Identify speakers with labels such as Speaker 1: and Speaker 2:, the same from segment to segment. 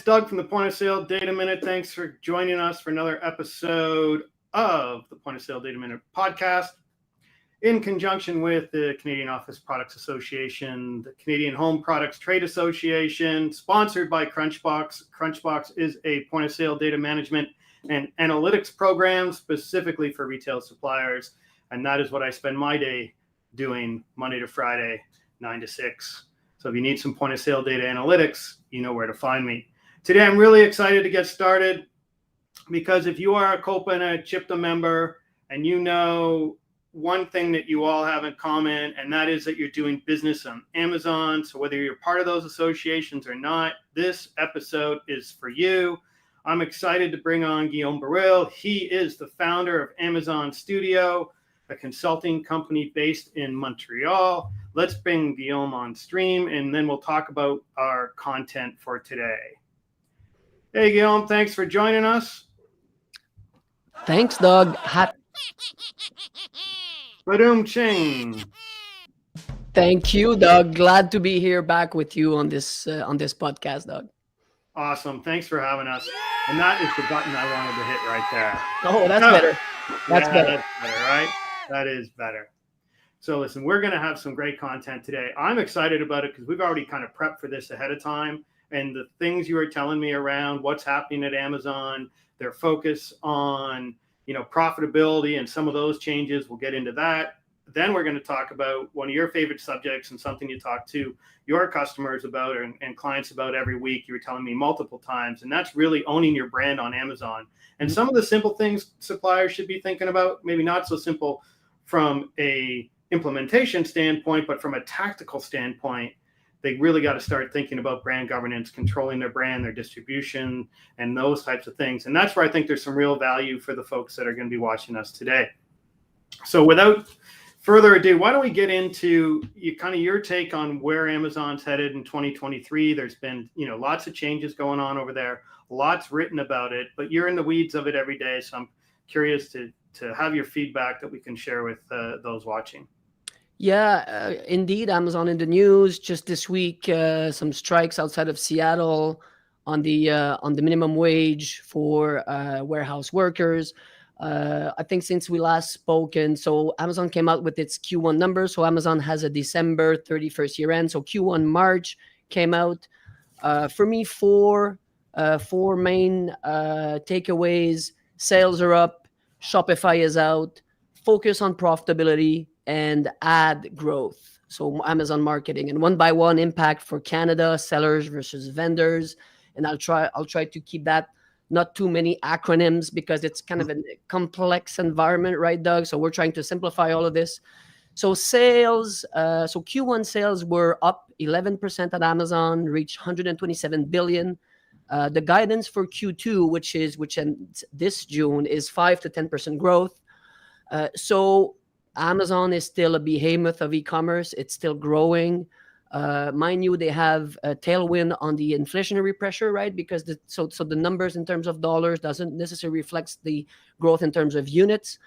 Speaker 1: Doug from the Point of Sale Data Minute. Thanks for joining us for another episode of the Point of Sale Data Minute podcast in conjunction with the Canadian Office Products Association, the Canadian Home Products Trade Association, sponsored by Krunchbox. Krunchbox is a point of sale data management and analytics program specifically for retail suppliers. And that is what I spend my day doing Monday to Friday, 9 to 6. So if you need some point of sale data analytics, you know where to find me. Today, I'm really excited to get started because if you are a COPA and a CHIPTA member and you know one thing that you all have in common, and that is that you're doing business on Amazon. So whether you're part of those associations or not, this episode is for you. I'm excited to bring on Guillaume Baril. He is the founder of Amazon Studio, a consulting company based in Montreal. Let's bring Guillaume on stream, and then we'll talk about our content for today. Hey, Guillaume, thanks for joining us.
Speaker 2: Thanks, Doug.
Speaker 1: Ba-doom-ching.
Speaker 2: Thank you, Doug. Glad to be here back with you on this podcast, Doug.
Speaker 1: Awesome. Thanks for having us. And that is the button I wanted to hit right there.
Speaker 2: Oh, that's better. That's better.
Speaker 1: That's better, right? That is better. So listen, we're going to have some great content today. I'm excited about it because we've already kind of prepped for this ahead of time. And the things you were telling me around what's happening at Amazon, their focus on, profitability and some of those changes, we'll get into that. Then we're going to talk about one of your favorite subjects and something you talk to your customers about and clients about every week. You were telling me multiple times, and that's really owning your brand on Amazon. And some of the simple things suppliers should be thinking about, maybe not so simple from a implementation standpoint, but from a tactical standpoint, they really got to start thinking about brand governance, controlling their brand, their distribution, and those types of things. And that's where I think there's some real value for the folks that are going to be watching us today. So without further ado, why don't we get into your take on where Amazon's headed in 2023? There's been, lots of changes going on over there, lots written about it, but you're in the weeds of it every day. So I'm curious to have your feedback that we can share with those watching.
Speaker 2: Yeah, indeed. Amazon in the news just this week. Some strikes outside of Seattle on the minimum wage for warehouse workers. I think since we last spoken, so Amazon came out with its Q1 numbers. So Amazon has a December 31st year end. So Q1 March came out. For me, four main takeaways. Sales are up. Shopify is out. Focus on profitability and ad growth. So Amazon marketing, and one by one impact for Canada, sellers versus vendors. And I'll try to keep that not too many acronyms because it's kind of a complex environment, right, Doug? So we're trying to simplify all of this. So sales, so Q1 sales were up 11% at Amazon, reached 127 billion. The guidance for Q2, which ends this June, is 5 to 10% growth. So Amazon is still a behemoth of e-commerce. It's still growing. Mind you, they have a tailwind on the inflationary pressure, right? Because the numbers in terms of dollars doesn't necessarily reflect the growth in terms of units.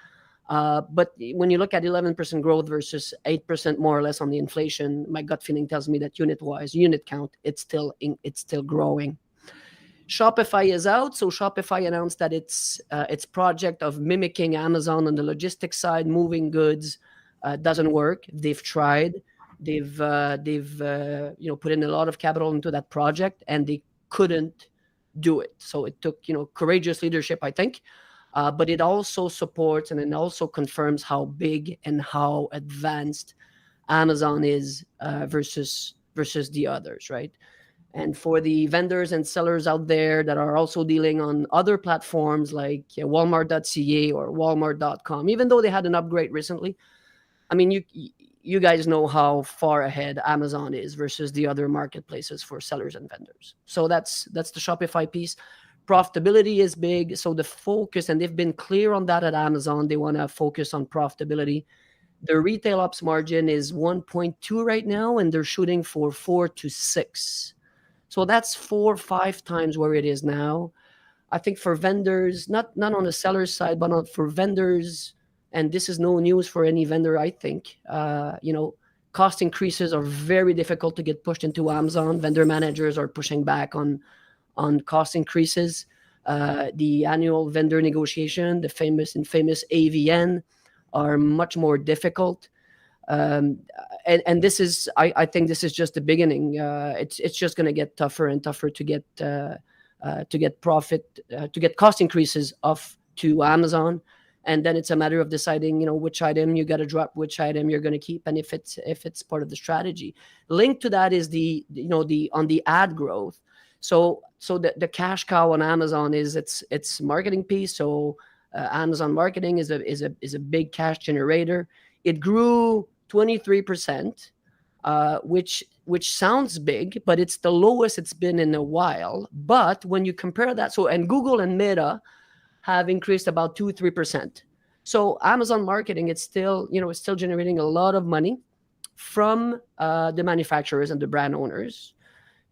Speaker 2: But when you look at 11% growth versus 8% more or less on the inflation, my gut feeling tells me that unit count, it's still growing. Shopify is out. So Shopify announced that its project of mimicking Amazon on the logistics side, moving goods, doesn't work. They've tried. They've put in a lot of capital into that project, and they couldn't do it. So it took courageous leadership, I think. But it also supports and it also confirms how big and how advanced Amazon is versus the others, right? And for the vendors and sellers out there that are also dealing on other platforms like Walmart.ca or Walmart.com, even though they had an upgrade recently, I mean, you guys know how far ahead Amazon is versus the other marketplaces for sellers and vendors. So that's the Shopify piece. Profitability is big. So the focus, and they've been clear on that at Amazon, they want to focus on profitability. The retail ops margin is 1.2 right now, and they're shooting for 4 to 6. So that's 4 or 5 times where it is now. I think for vendors, not on the seller's side, but for vendors, and this is no news for any vendor, I think, cost increases are very difficult to get pushed into Amazon. Vendor managers are pushing back on on cost increases. The annual vendor negotiation, the famous AVN, are much more difficult. And this is, I think this is just the beginning. It's just going to get tougher and tougher to get profit, to get cost increases off to Amazon. And then it's a matter of deciding, which item you got to drop, which item you're going to keep, and if it's part of the strategy. Linked to that is the on the ad growth. So the cash cow on Amazon is its marketing piece. So Amazon marketing is a big cash generator. It grew 23%, which sounds big, but it's the lowest it's been in a while. But when you compare that, and Google and Meta have increased about 2-3%. So Amazon marketing, it's still generating a lot of money from the manufacturers and the brand owners.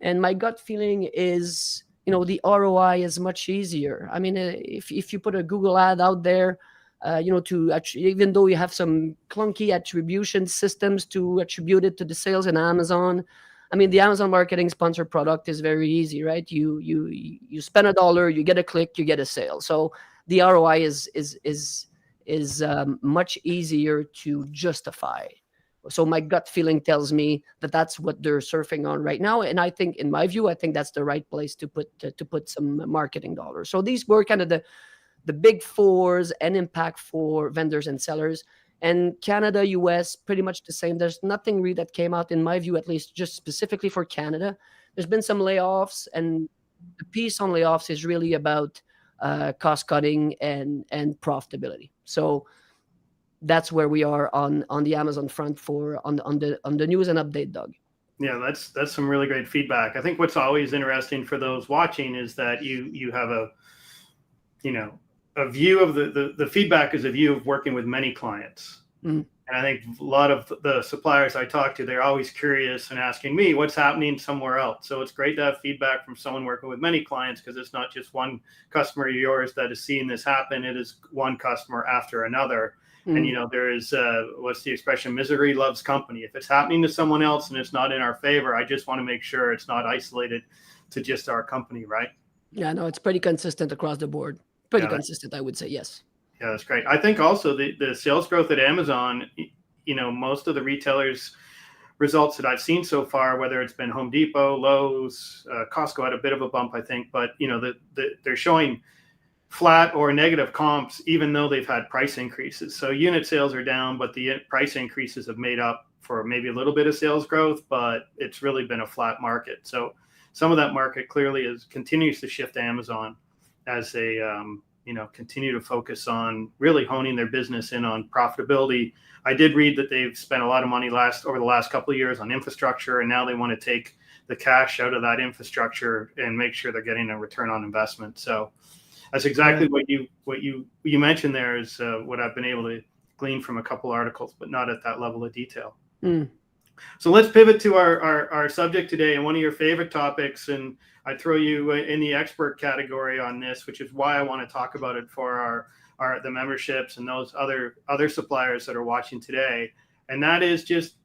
Speaker 2: And my gut feeling is, the ROI is much easier. I mean, if you put a Google ad out there, even though you have some clunky attribution systems to attribute it to the sales in Amazon, I mean, the Amazon marketing sponsored product is very easy, right? You spend $1, you get a click, you get a sale. So the ROI is much easier to justify. So my gut feeling tells me that that's what they're surfing on right now. And I think, in my view, that's the right place to put some marketing dollars. So these were kind of the big fours and impact for vendors and sellers. And Canada, US, pretty much the same. There's nothing really that came out, in my view, at least just specifically for Canada. There's been some layoffs, and the piece on layoffs is really about cost cutting and profitability. So that's where we are on the Amazon front on the news and update, Doug.
Speaker 1: Yeah, that's some really great feedback. I think what's always interesting for those watching is that you have a view of the feedback is a view of working with many clients. And I think a lot of the suppliers I talk to, they're always curious and asking me what's happening somewhere else. So it's great to have feedback from someone working with many clients, because it's not just one customer of yours that is seeing this happen. It is one customer after another. And, there is, what's the expression? Misery loves company. If it's happening to someone else and it's not in our favor, I just want to make sure it's not isolated to just our company, right?
Speaker 2: Yeah, no, it's pretty consistent across the board. Pretty consistent, I would say, yes.
Speaker 1: Yeah, that's great. I think also the sales growth at Amazon, most of the retailers' results that I've seen so far, whether it's been Home Depot, Lowe's, Costco had a bit of a bump, I think, but they're showing flat or negative comps, even though they've had price increases. So unit sales are down, but the price increases have made up for maybe a little bit of sales growth, but it's really been a flat market. So some of that market clearly continues to shift to Amazon as they continue to focus on really honing their business in on profitability. I did read that they've spent a lot of money over the last couple of years on infrastructure, and now they want to take the cash out of that infrastructure and make sure they're getting a return on investment. So that's exactly what you mentioned there is what I've been able to glean from a couple articles, but not at that level of detail. So let's pivot to our subject today, and one of your favorite topics, and I throw you in the expert category on this, which is why I want to talk about it for the memberships and those other suppliers that are watching today. And that is just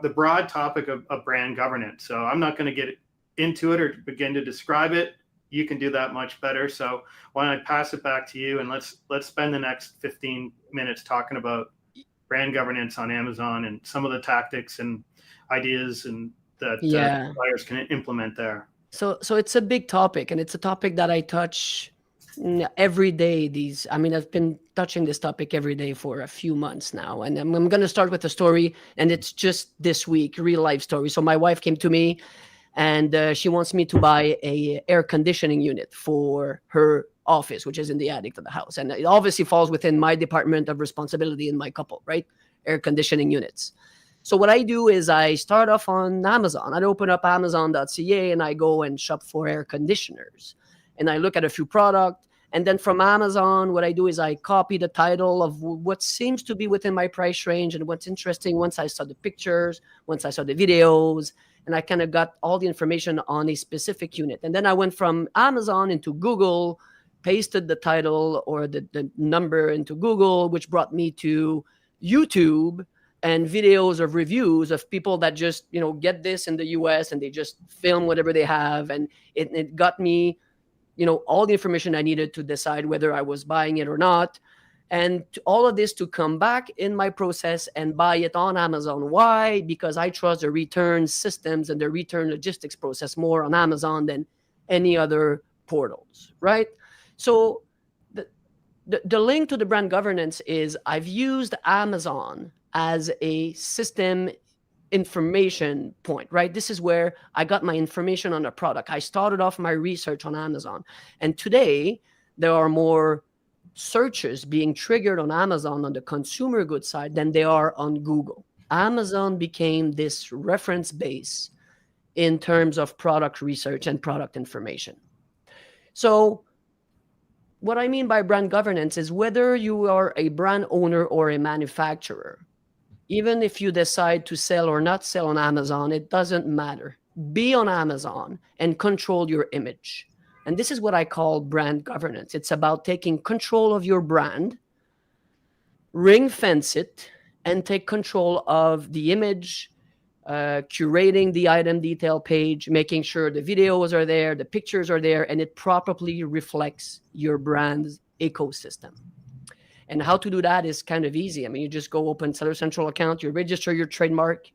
Speaker 1: the broad topic of brand governance. So I'm not going to get into it or begin to describe it. You can do that much better. So why don't I pass it back to you, and let's spend the next 15 minutes talking about brand governance on Amazon and some of the tactics and ideas and that suppliers can implement there.
Speaker 2: So it's a big topic, and it's a topic that I touch every day. I've been touching this topic every day for a few months now, and I'm going to start with a story, and it's just this week, real life story. So my wife came to me, and she wants me to buy a air conditioning unit for her office, which is in the attic of the house, and it obviously falls within my department of responsibility in my couple, right? Air conditioning units. So what I do is I start off on Amazon. I open up Amazon.ca and I go and shop for air conditioners. And I look at a few products. And then from Amazon, what I do is I copy the title of what seems to be within my price range and what's interesting once I saw the pictures, once I saw the videos, and I kind of got all the information on a specific unit. And then I went from Amazon into Google, pasted the title or the number into Google, which brought me to YouTube and videos of reviews of people that just, get this in the US and they just film whatever they have. And it got me all the information I needed to decide whether I was buying it or not. And all of this to come back in my process and buy it on Amazon. Why? Because I trust the return systems and the return logistics process more on Amazon than any other portals, right? So the link to the brand governance is I've used Amazon as a system information point, right? This is where I got my information on the product. I started off my research on Amazon. And today, there are more searches being triggered on Amazon on the consumer goods side than they are on Google. Amazon became this reference base in terms of product research and product information. So what I mean by brand governance is whether you are a brand owner or a manufacturer, even if you decide to sell or not sell on Amazon, it doesn't matter. Be on Amazon and control your image. And this is what I call brand governance. It's about taking control of your brand, ring fence it, and take control of the image, curating the item detail page, making sure the videos are there, the pictures are there, and it properly reflects your brand's ecosystem. And how to do that is kind of easy. I mean, you just go open Seller Central account, you register your trademark,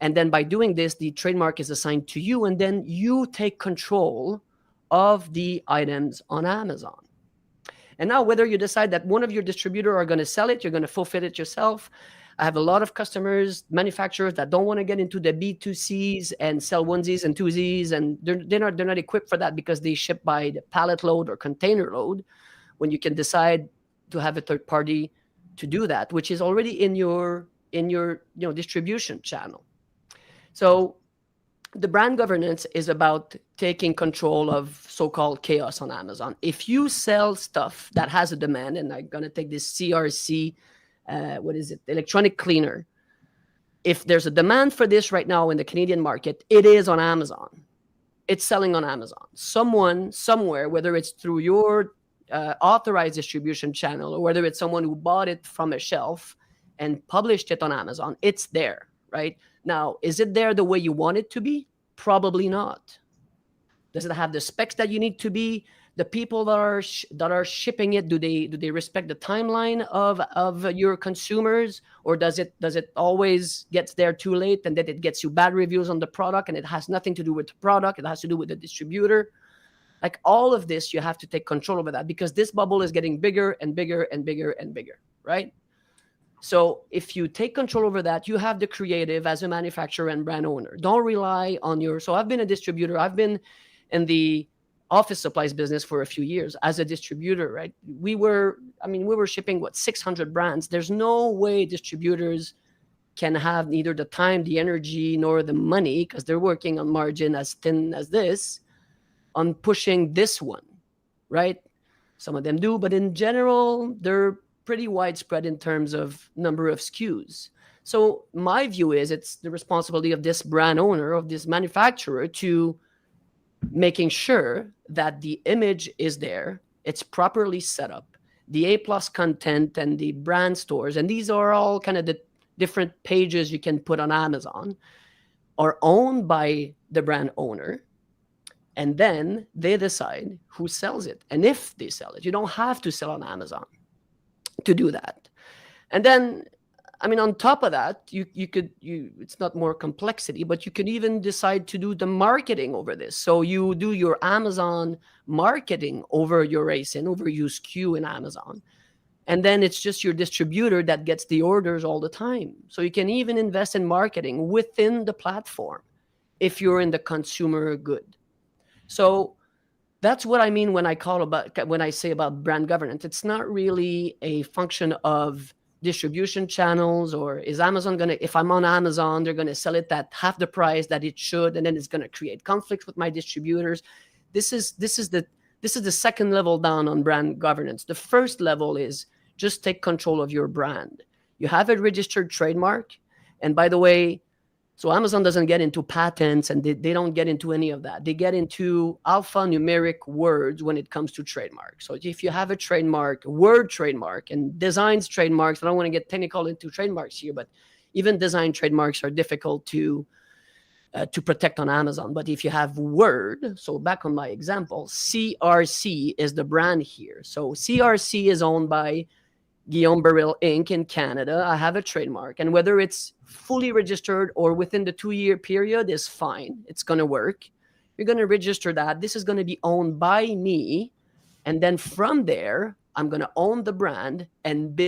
Speaker 2: and then by doing this, the trademark is assigned to you, and then you take control of the items on Amazon. And now, whether you decide that one of your distributors are going to sell it, you're going to fulfill it yourself. I have a lot of customers, manufacturers that don't want to get into the B2Cs and sell onesies and twosies, and they're not equipped for that because they ship by the pallet load or container load. When you can decide to have a third party to do that, which is already in your distribution channel. So the brand governance is about taking control of so-called chaos on Amazon. If you sell stuff that has a demand, and I'm going to take this CRC, electronic cleaner. If there's a demand for this right now in the Canadian market, it is on Amazon. It's selling on Amazon. Someone, somewhere, whether it's through your authorized distribution channel or whether it's someone who bought it from a shelf and published it on Amazon, it's there, right? Now, is it there the way you want it to be? Probably not. Does it have the specs that you need to be? The people that are shipping it, do they respect the timeline of your consumers, or does it always gets there too late and then it gets you bad reviews on the product and it has nothing to do with the product, it has to do with the distributor? Like all of this, you have to take control over that because this bubble is getting bigger and bigger and bigger and bigger, right? So if you take control over that, you have the creative as a manufacturer and brand owner. Don't rely on so I've been a distributor. I've been in the office supplies business for a few years as a distributor, right? We were shipping 600 brands. There's no way distributors can have neither the time, the energy, nor the money, because they're working on margin as thin as this, on pushing this one, right? Some of them do, but in general, they're pretty widespread in terms of number of SKUs. So my view is it's the responsibility of this brand owner, of this manufacturer, to making sure that the image is there, it's properly set up, the A+ content and the brand stores, and these are all kind of the different pages you can put on Amazon, are owned by the brand owner, and then they decide who sells it and if they sell it. You don't have to sell on Amazon to do that. And then, on top of that, you could it's not more complexity, but you can even decide to do the marketing over this. So you do your Amazon marketing over your ASIN, over your SKU in Amazon. And then it's just your distributor that gets the orders all the time. So you can even invest in marketing within the platform if you're in the consumer good. So that's what I mean when I say about brand governance. It's not really a function of distribution channels, or is Amazon if I'm on Amazon, they're gonna sell it at half the price that it should, and then it's gonna create conflicts with my distributors. This is the second level down on brand governance. The first level is just take control of your brand. You have a registered trademark, and by the way, so Amazon doesn't get into patents and they don't get into any of that. They get into alphanumeric words when it comes to trademark. So if you have a trademark, word trademark, and designs trademarks, I don't want to get technical into trademarks here, but even design trademarks are difficult to to protect on Amazon. But if you have Word, so back on my example, CRC is the brand here. So CRC is owned by Guillaume Baril Inc. in Canada. I have a trademark, and whether it's fully registered or within the 2-year period is fine. It's going to work. You're going to register that. This is going to be owned by me. And then from there, I'm going to own the brand and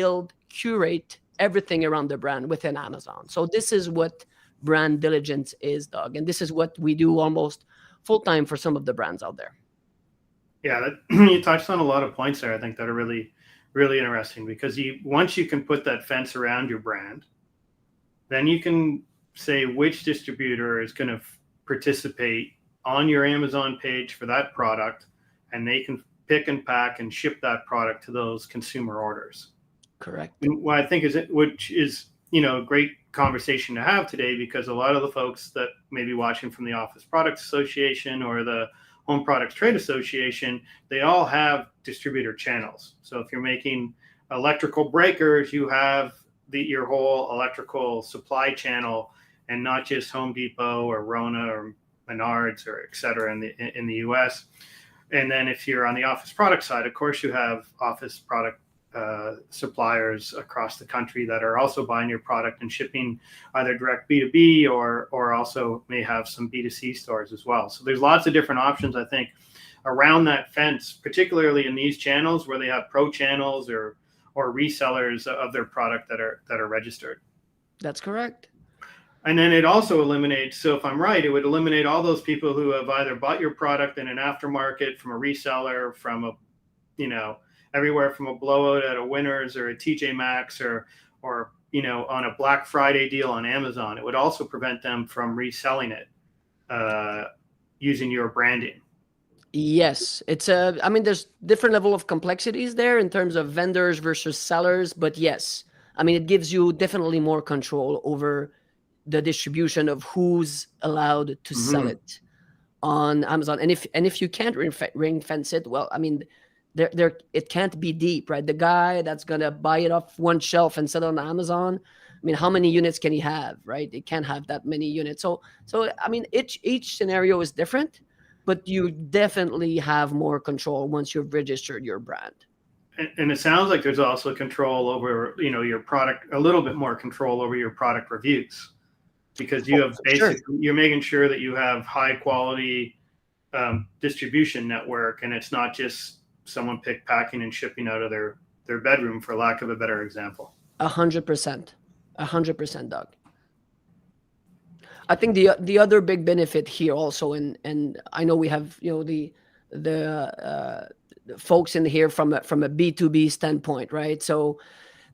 Speaker 2: curate everything around the brand within Amazon. So this is what brand diligence is, Doug. And this is what we do almost full time for some of the brands out there.
Speaker 1: Yeah, you touched on a lot of points there, I think, that are really, really interesting, because once you can put that fence around your brand, then you can say which distributor is going to participate on your Amazon page for that product, and they can pick and pack and ship that product to those consumer orders.
Speaker 2: Correct.
Speaker 1: And what I think which is a great conversation to have today, because a lot of the folks that may be watching from the Office Products Association or the Home Products Trade Association, they all have distributor channels. So if you're making electrical breakers, you have your whole electrical supply channel, and not just Home Depot or Rona or Menards or et cetera in the US. And then if you're on the office product side, of course, you have office product suppliers across the country that are also buying your product and shipping either direct B2B or also may have some B2C stores as well. So there's lots of different options, I think, around that fence, particularly in these channels where they have pro channels or resellers of their product that are registered.
Speaker 2: That's correct.
Speaker 1: And then it also eliminates, so if I'm right, it would eliminate all those people who have either bought your product in an aftermarket from a reseller, from a, everywhere from a blowout at a Winners or a TJ Maxx or on a Black Friday deal on Amazon. It would also prevent them from reselling it using your branding.
Speaker 2: Yes, there's different level of complexities there in terms of vendors versus sellers, but yes, it gives you definitely more control over the distribution of who's allowed to sell it on Amazon. And if you can't ring fence it, well, there it can't be deep, right? The guy that's gonna buy it off one shelf and sell it on Amazon, how many units can he have, right? It can't have that many units. So each scenario is different, but you definitely have more control once you've registered your brand.
Speaker 1: And it sounds like there's also control over, your product, a little bit more control over your product reviews, because you have you're making sure that you have high quality distribution network, and it's not just someone packing and shipping out of their bedroom, for lack of a better example.
Speaker 2: 100%, Doug. I think the other big benefit here also, and I know we have the folks in here from a B2B standpoint, right? So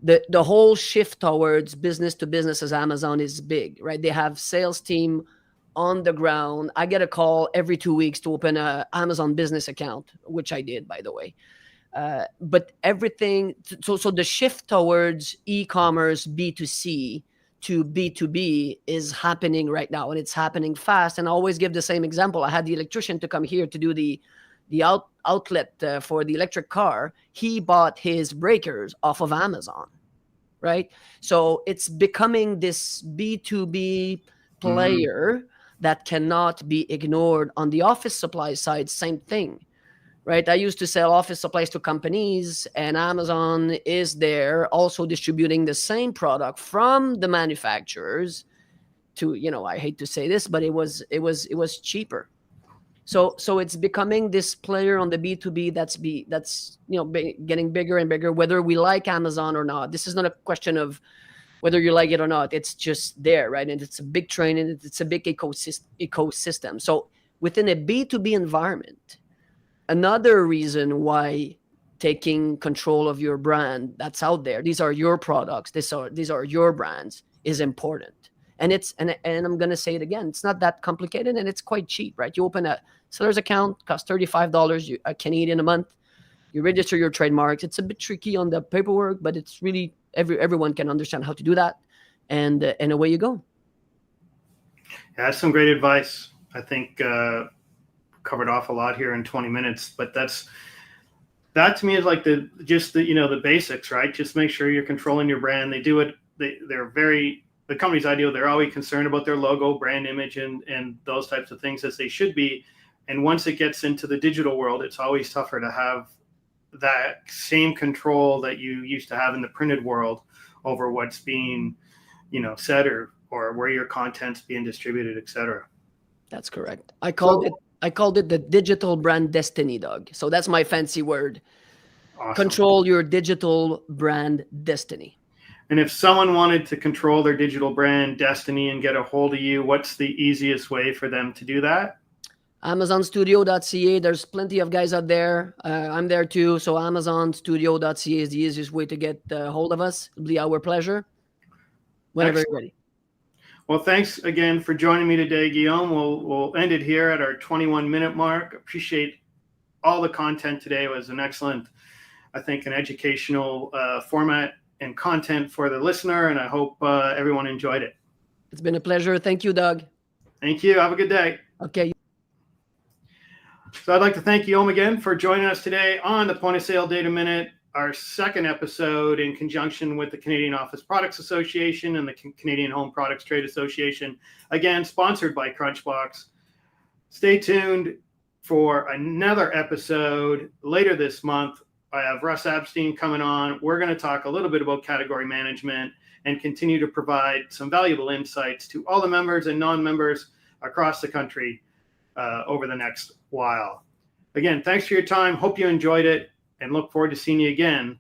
Speaker 2: the whole shift towards business to business as Amazon is big, right? They have sales team on the ground. I get a call every 2 weeks to open a Amazon business account, which I did, by the way. But everything, so the shift towards e-commerce B2C to B2B is happening right now, and it's happening fast. And I always give the same example. I had the electrician to come here to do the outlet for the electric car. He bought his breakers off of Amazon, right? So it's becoming this B2B player that cannot be ignored. On the office supply side, same thing, right? I used to sell office supplies to companies, and Amazon is there also distributing the same product from the manufacturers to, I hate to say this, but it was cheaper. So it's becoming this player on the B2B that's getting bigger and bigger, whether we like Amazon or not. This is not a question of whether you like it or not. It's just there, right? And it's a big train, and it's a big ecosystem. So within a B2B environment, another reason why taking control of your brand that's out there, these are your products, these are your brands, is important. And I'm going to say it again, it's not that complicated, and it's quite cheap, right? You open a seller's account, costs $35 Canadian a month. You register your trademarks. It's a bit tricky on the paperwork, but it's really everyone can understand how to do that, and away you go.
Speaker 1: Yeah, that's some great advice. I think covered off a lot here in 20 minutes, but that to me is like the basics, right? Just make sure you're controlling your brand. They do it. They're very the company's ideal. They're always concerned about their logo, brand image, and those types of things, as they should be. And once it gets into the digital world, it's always tougher to have that same control that you used to have in the printed world over what's being, said or where your content's being distributed, etc.
Speaker 2: That's correct. I called it the digital brand destiny, Doug. So that's my fancy word.
Speaker 1: Awesome.
Speaker 2: Control your digital brand destiny.
Speaker 1: And if someone wanted to control their digital brand destiny and get a hold of you, what's the easiest way for them to do that?
Speaker 2: AmazonStudio.ca. There's plenty of guys out there. I'm there too. So AmazonStudio.ca is the easiest way to get a hold of us. It'll be our pleasure. Whenever you're ready.
Speaker 1: Well, thanks again for joining me today, Guillaume. We'll end it here at our 21-minute mark. Appreciate all the content today. It was an excellent, I think, an educational format and content for the listener, and I hope everyone enjoyed it.
Speaker 2: It's been a pleasure. Thank you, Doug.
Speaker 1: Thank you. Have a good day.
Speaker 2: Okay.
Speaker 1: So I'd like to thank Guillaume again for joining us today on the Point of Sale Data Minute, our second episode in conjunction with the Canadian Office Products Association and the Canadian Home Products Trade Association, again, sponsored by Crunchbox. Stay tuned for another episode later this month. I have Russ Abstein coming on. We're going to talk a little bit about category management and continue to provide some valuable insights to all the members and non-members across the country over the next while. Again, thanks for your time. Hope you enjoyed it and look forward to seeing you again